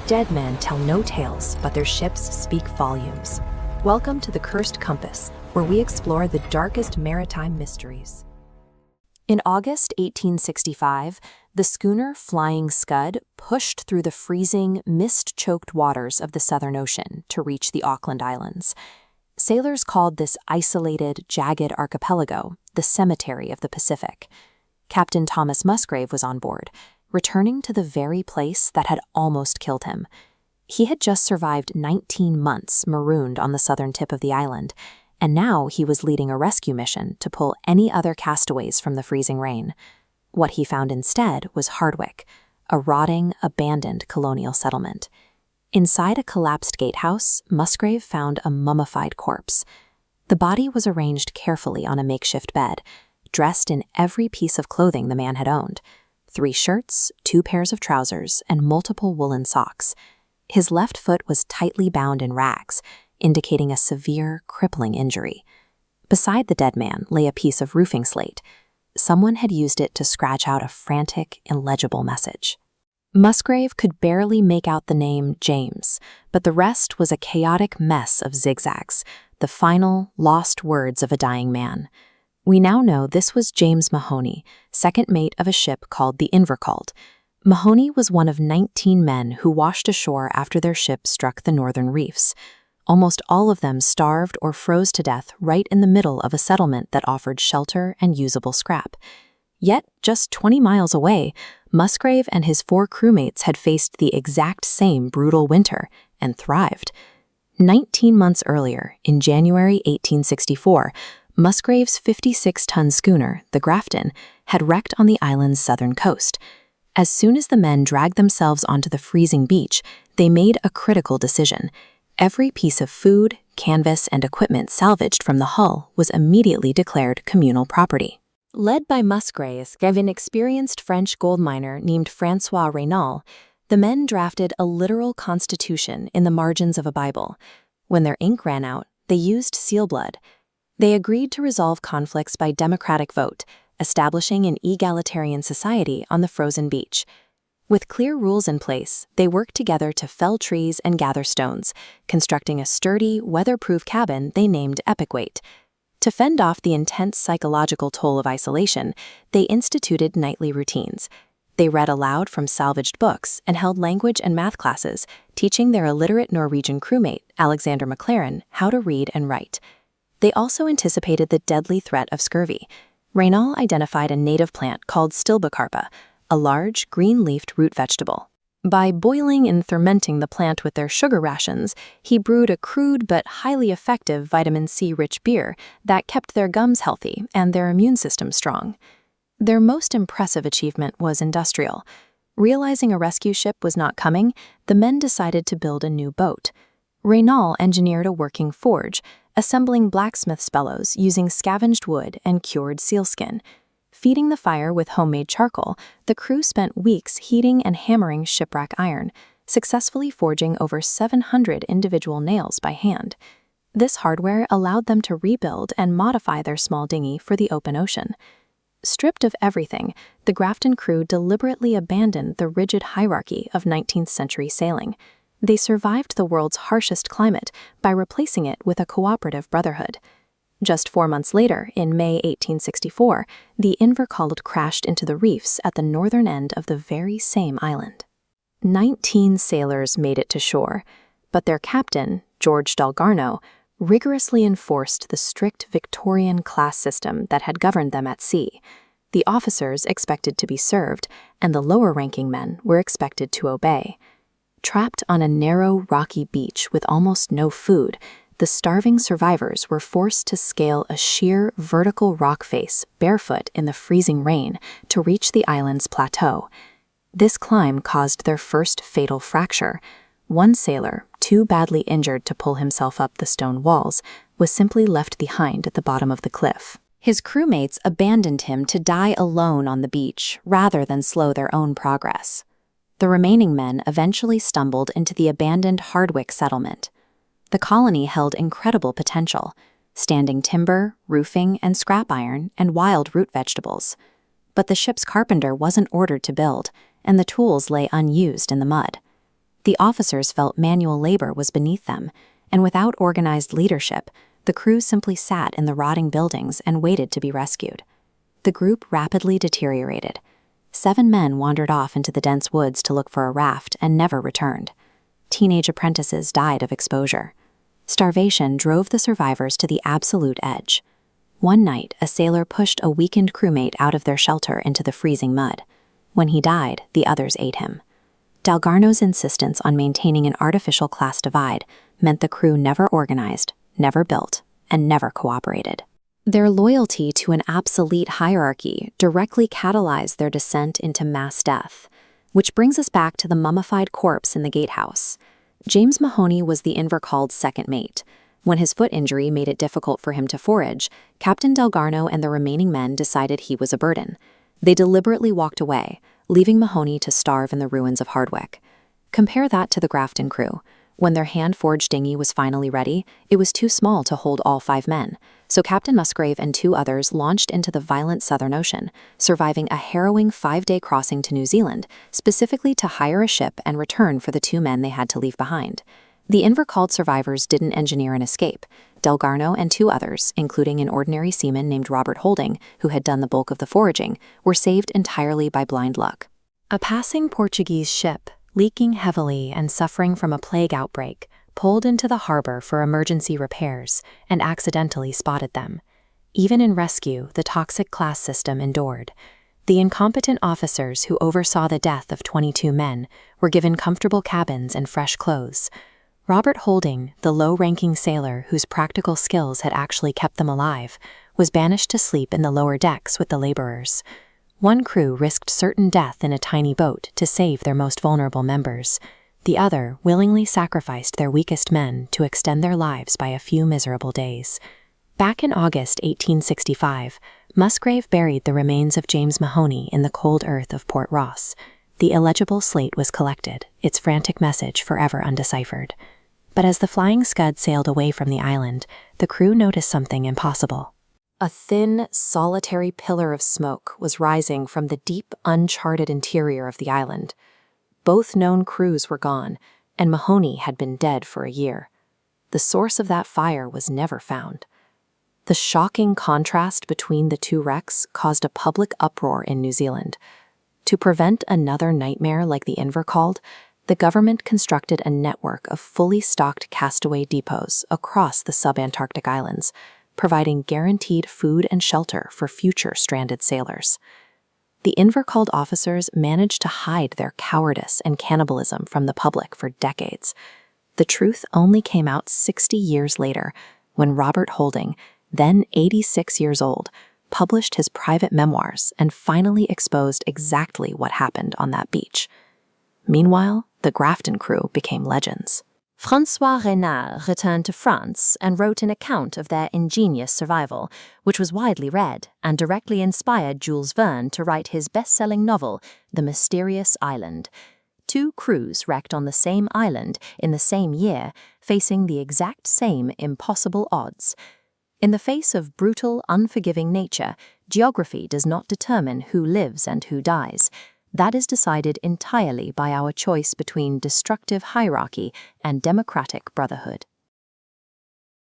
Dead men tell no tales, but their ships speak volumes. Welcome to the Cursed Compass, where we explore the darkest maritime mysteries. In August 1865, the schooner Flying Scud pushed through the freezing, mist-choked waters of the Southern Ocean to reach the Auckland Islands. Sailors called this isolated, jagged archipelago the cemetery of the Pacific. Captain Thomas Musgrave was on board, returning to the very place that had almost killed him. He had just survived 19 months marooned on the southern tip of the island, and now he was leading a rescue mission to pull any other castaways from the freezing rain. What he found instead was Hardwick, a rotting, abandoned colonial settlement. Inside a collapsed gatehouse, Musgrave found a mummified corpse. The body was arranged carefully on a makeshift bed, dressed in every piece of clothing the man had owned: 3 shirts, 2 pairs of trousers, and multiple woolen socks. His left foot was tightly bound in rags, indicating a severe, crippling injury. Beside the dead man lay a piece of roofing slate. Someone had used it to scratch out a frantic, illegible message. Musgrave could barely make out the name James, but the rest was a chaotic mess of zigzags, the final, lost words of a dying man. We now know this was James Mahoney, second mate of a ship called the Invercauld. Mahoney was one of 19 men who washed ashore after their ship struck the northern reefs. Almost all of them starved or froze to death right in the middle of a settlement that offered shelter and usable scrap. Yet, just 20 miles away, Musgrave and his 4 crewmates had faced the exact same brutal winter and thrived. 19 months earlier, in January 1864, Musgrave's 56-ton schooner, the Grafton, had wrecked on the island's southern coast. As soon as the men dragged themselves onto the freezing beach, they made a critical decision. Every piece of food, canvas, and equipment salvaged from the hull was immediately declared communal property. Led by Musgrave and an experienced French gold miner named François Raynal, the men drafted a literal constitution in the margins of a Bible. When their ink ran out, they used seal blood. They agreed to resolve conflicts by democratic vote, establishing an egalitarian society on the frozen beach. With clear rules in place, they worked together to fell trees and gather stones, constructing a sturdy, weatherproof cabin they named Epigwaitt. To fend off the intense psychological toll of isolation, they instituted nightly routines. They read aloud from salvaged books and held language and math classes, teaching their illiterate Norwegian crewmate, Alexander McLaren, how to read and write. They also anticipated the deadly threat of scurvy. Raynal identified a native plant called stilbecarpa, a large, green-leafed root vegetable. By boiling and fermenting the plant with their sugar rations, he brewed a crude but highly effective vitamin C-rich beer that kept their gums healthy and their immune system strong. Their most impressive achievement was industrial. Realizing a rescue ship was not coming, the men decided to build a new boat. Raynal engineered a working forge, assembling blacksmith's bellows using scavenged wood and cured sealskin. Feeding the fire with homemade charcoal, the crew spent weeks heating and hammering shipwreck iron, successfully forging over 700 individual nails by hand. This hardware allowed them to rebuild and modify their small dinghy for the open ocean. Stripped of everything, the Grafton crew deliberately abandoned the rigid hierarchy of 19th century sailing. They survived the world's harshest climate by replacing it with a cooperative brotherhood. Just 4 months later, in May 1864, the Invercauld crashed into the reefs at the northern end of the very same island. 19 sailors made it to shore, but their captain, George Dalgarno, rigorously enforced the strict Victorian class system that had governed them at sea. The officers expected to be served, and the lower-ranking men were expected to obey. Trapped on a narrow, rocky beach with almost no food, the starving survivors were forced to scale a sheer, vertical rock face barefoot in the freezing rain to reach the island's plateau. This climb caused their first fatal fracture. One sailor, too badly injured to pull himself up the stone walls, was simply left behind at the bottom of the cliff. His crewmates abandoned him to die alone on the beach rather than slow their own progress. The remaining men eventually stumbled into the abandoned Hardwick settlement. The colony held incredible potential: standing timber, roofing, and scrap iron, and wild root vegetables. But the ship's carpenter wasn't ordered to build, and the tools lay unused in the mud. The officers felt manual labor was beneath them, and without organized leadership, the crew simply sat in the rotting buildings and waited to be rescued. The group rapidly deteriorated. 7 men wandered off into the dense woods to look for a raft and never returned. Teenage apprentices died of exposure. Starvation drove the survivors to the absolute edge. One night, a sailor pushed a weakened crewmate out of their shelter into the freezing mud. When he died, the others ate him. Dalgarno's insistence on maintaining an artificial class divide meant the crew never organized, never built, and never cooperated. Their loyalty to an obsolete hierarchy directly catalyzed their descent into mass death, which brings us back to the mummified corpse in the gatehouse. James Mahoney was the Invercauld's second mate. When his foot injury made it difficult for him to forage, Captain Dalgarno and the remaining men decided he was a burden. They deliberately walked away, leaving Mahoney to starve in the ruins of Hardwick. Compare that to the Grafton crew. When their hand-forged dinghy was finally ready, it was too small to hold all 5 men, so Captain Musgrave and 2 others launched into the violent Southern Ocean, surviving a harrowing 5-day crossing to New Zealand, specifically to hire a ship and return for the 2 men they had to leave behind. The Invercauld survivors didn't engineer an escape. Dalgarno and 2 others, including an ordinary seaman named Robert Holding, who had done the bulk of the foraging, were saved entirely by blind luck. A passing Portuguese ship, leaking heavily and suffering from a plague outbreak, pulled into the harbor for emergency repairs and accidentally spotted them. Even in rescue, the toxic class system endured. The incompetent officers who oversaw the death of 22 men were given comfortable cabins and fresh clothes. Robert Holding, the low-ranking sailor whose practical skills had actually kept them alive, was banished to sleep in the lower decks with the laborers. One crew risked certain death in a tiny boat to save their most vulnerable members. The other willingly sacrificed their weakest men to extend their lives by a few miserable days. Back in August 1865, Musgrave buried the remains of James Mahoney in the cold earth of Port Ross. The illegible slate was collected, its frantic message forever undeciphered. But as the flying scud sailed away from the island, the crew noticed something impossible. A thin, solitary pillar of smoke was rising from the deep, uncharted interior of the island. Both known crews were gone, and Mahoney had been dead for a year. The source of that fire was never found. The shocking contrast between the 2 wrecks caused a public uproar in New Zealand. To prevent another nightmare like the Invercauld, the government constructed a network of fully stocked castaway depots across the sub-Antarctic islands, providing guaranteed food and shelter for future stranded sailors. The Invercauld officers managed to hide their cowardice and cannibalism from the public for decades. The truth only came out 60 years later, when Robert Holding, then 86 years old, published his private memoirs and finally exposed exactly what happened on that beach. Meanwhile, the Grafton crew became legends. François Raynal returned to France and wrote an account of their ingenious survival, which was widely read and directly inspired Jules Verne to write his best-selling novel, The Mysterious Island. 2 crews wrecked on the same island in the same year, facing the exact same impossible odds. In the face of brutal, unforgiving nature, geography does not determine who lives and who dies. That is decided entirely by our choice between destructive hierarchy and democratic brotherhood.